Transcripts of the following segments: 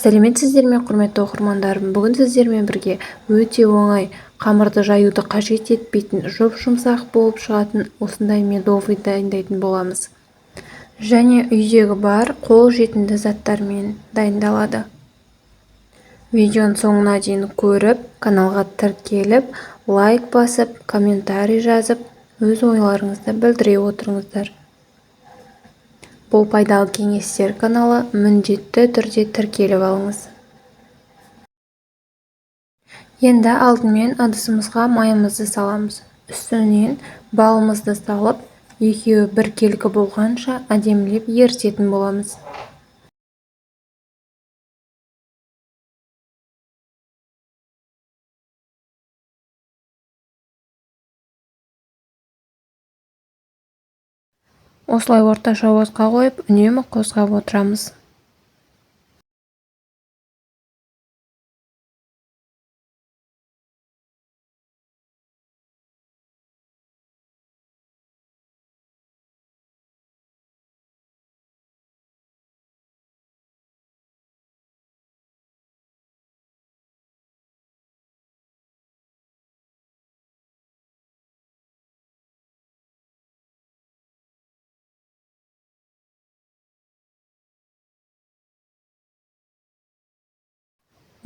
Сәлеметсіздер ме, құрметті оқырмандарым? Бүгін сіздермен бірге өте оңай, қамырды жаюды қажет етпейтін, жұп-жұмсақ болып шығатын осындай медовый дайындайтын боламыз. Және үйдегі бар қол жетімді заттармен дайындалады. Видеоның соңына дейін көріп, каналға тіркеліп, лайк басып, комментарий жазып, өз ойларыңызды білдіре отырыңыздар. Бұл пайдалы кеңестер каналы міндетті түрде тіркеліп алыңыз. Енді алдымен ыдысымызға майымызды саламыз. Үстінен балымызды салып, екеуі біркелкі болғанша әдемілеп ерітетін боламыз. Осылай орташа отқа қойып, үнемі қозғап отырамыз.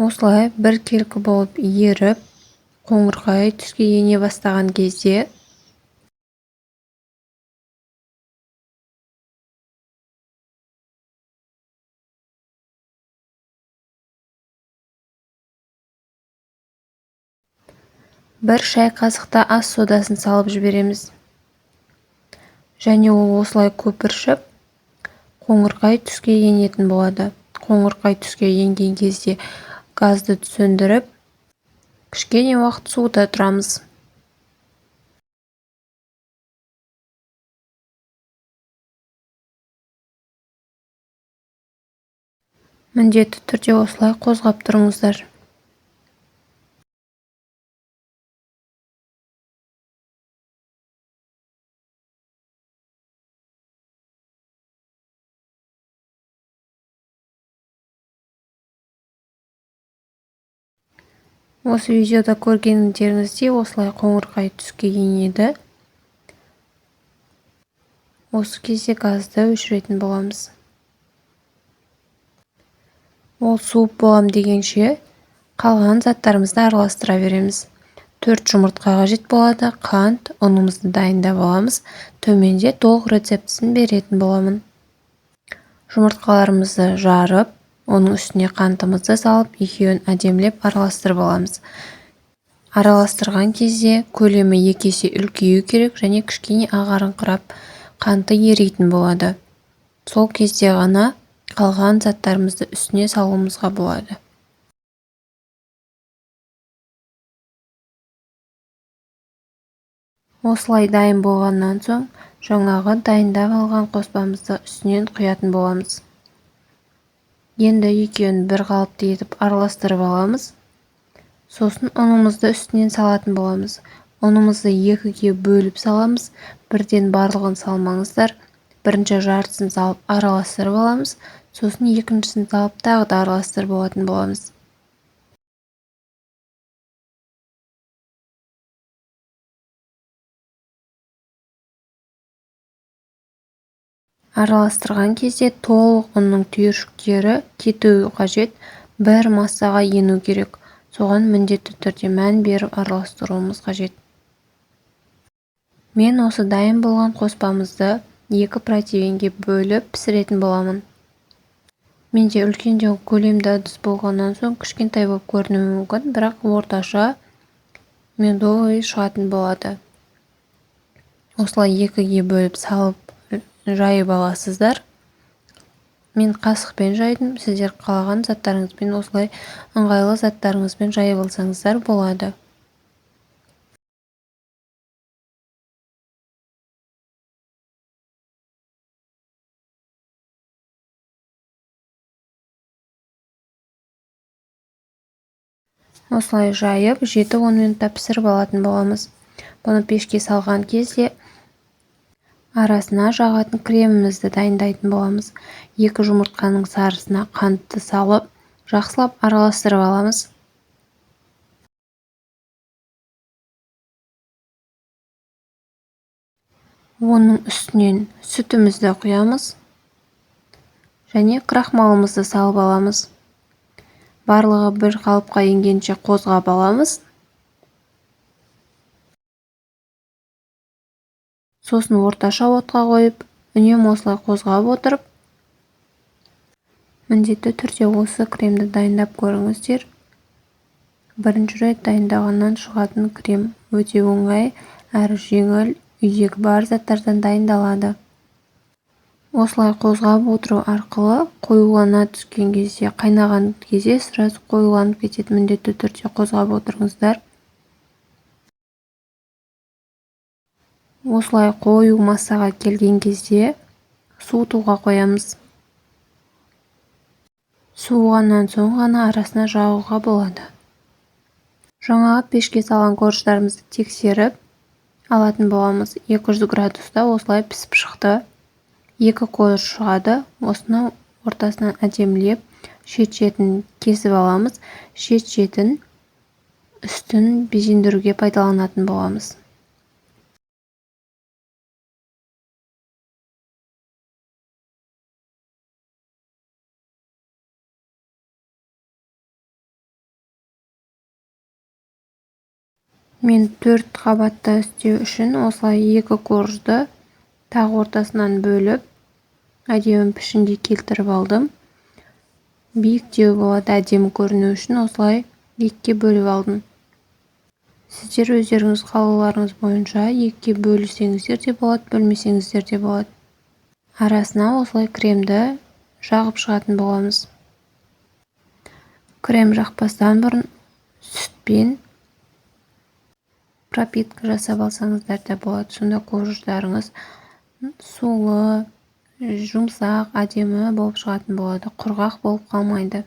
Осылай біркелкі болып еріп, қоңырқай түске ене бастаған кезде бір шай қасықта ас содасын салып жібереміз. Және ол осылай көпіршіп, қоңырқай түске енетін болады. Қоңырқай түске енген кезде газды сөндіріп, кішкене уақыт суыта тұрамыз. Міндетті түрде осылай қозғап тұрыңыздар. Осы видеода көргендеріңіздей осылай қоңырқай түске енеді. Осы кезде газды өшіретін боламыз. Ол суып болам дегенше қалған заттарымызды араластыра береміз. 4 жұмыртқа қажет болады, қант, ұнымызды дайындап аламыз. Төменде толық рецептісін беретін боламын. Жұмыртқаларымызды жарып, оның үстіне қантымызды салып, екеуін әдемілеп араластырып аламыз. Араластырған кезде көлемі 2 есе үлкею керек және кішкене ағарыңқырап қанты еритін болады. Сол кезде ғана қалған заттарымызды үстіне салуымызға болады. Осылай дайын болғаннан соң, жаңағы дайындап алған қоспамызды үстінен құятын боламыз. Енді екеуін бір қалыпты етіп араластырып аламыз. Сосын ұнымызды үстінен салатын боламыз. Ұнымызды 2-ге бөліп саламыз. Бірден барлығын салмаңыздар. Бірінші жартысын салып араластырып аламыз. Сосын екіншісін салып тағы да араластырып алатын боламыз. Араластырған кезде толық ұнның түйіршіктері кетуі қажет, бір массаға ену керек. Соған міндетті түрде мән беріп араластыруымыз қажет. Мен осы дайын болған қоспамызды 2 противенге бөліп пісіретін боламын. Менде үлкендеу көлемді ыдыс болғаннан соң кішкентай болып көрінуі мүмкін, бірақ орташа медовый шығатын болады. Осылай 2-ге бөліп салып жайып аласыздар. Мен қасықпен жайдым, сіздер қалаған заттарыңызбен осылай ыңғайлы заттарыңызбен жайып алсаңыздар болады. Осылай жайып 7-10 минутта пісіріп алатын боламыз. Бұны пешке салған кезде арасына жағатын кремімізді дайындайтын боламыз. 2 жұмыртқаның сарысына қантты салып, жақсылап араластырып аламыз. Оның үстінен сүтімізді құямыз және крахмалымызды салып аламыз. Барлығы бір қалыпқа енгенше қозғап аламыз. Сосын орташа отқа қойып, үнемі осылай қозғап отырып, міндетті түрде осы кремді дайындап көріңіздер. Бірінші рет дайындағаннан шығатын крем өте оңай әрі жеңіл, үйдегі бар заттардан дайындалады. Осылай қозғап отыру арқылы қоюлана түскен кезде, қайнаған кезде сразу қоюланып кетеді. Міндетті түрде қозғап отырыңыздар. Осылай қою массаға келген кезде суытуға қоямыз. Суығаннан соң ғана арасына жағуға болады. Жаңағы пешке салған корждарымызды тексеріп алатын боламыз. 200 градуста осылай пісіп шықты. 2 корж шығады. Осыны ортасынан әдемілеп, шет-шетін кесіп аламыз. Шет-шетін үстін безендіруге пайдаланатын боламыз. Мен 4 қабатта істеу үшін осылай 2 коржды тағы ортасынан бөліп, әдемі пішінге келтіріп алдым. Биіктеу болады, әдемі көріну үшін осылай 2-ке бөліп алдым. Сіздер өздеріңіз қалауларыңыз бойынша 2-ке бөлсеңіздер де болады, бөлмесеңіздер де болады. Арасына осылай кремді жағып шығатын боламыз. Крем жақпастан бұрын сүтпен пропитка жасап алсаңыздар да болады. Сонда корждарыңыз сулы, жұмсақ, әдемі болып шығатын болады. Құрғақ болып қалмайды.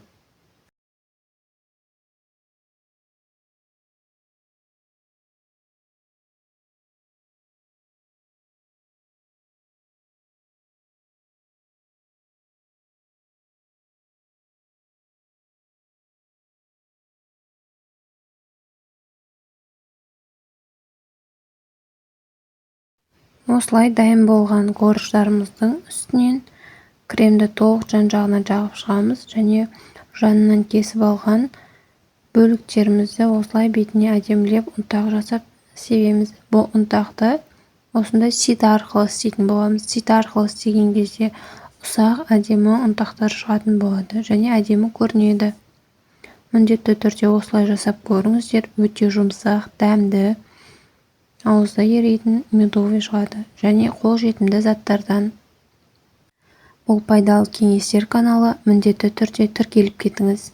Осылай дайын болған корждарымыздың үстінен кремді толық жан-жағына жағып шығамыз және жанынан кесіп алған бөліктерімізді осылай бетіне әдемілеп ұнтақ жасап себеміз. Бұл ұнтақты осындай сит арқылы істейтін боламыз. Сит арқылы істеген кезде ұсақ, әдемі ұнтақтар шығатын болады және әдемі көрінеді. Міндетті түрде осылай жасап көріңіздер. Өте жұмсақ, дәмді, ауызда еритін медовый шығады және қолжетімді заттардан. Бұл пайдалы кеңестер каналы, міндетті түрде тіркеліп кетіңіз.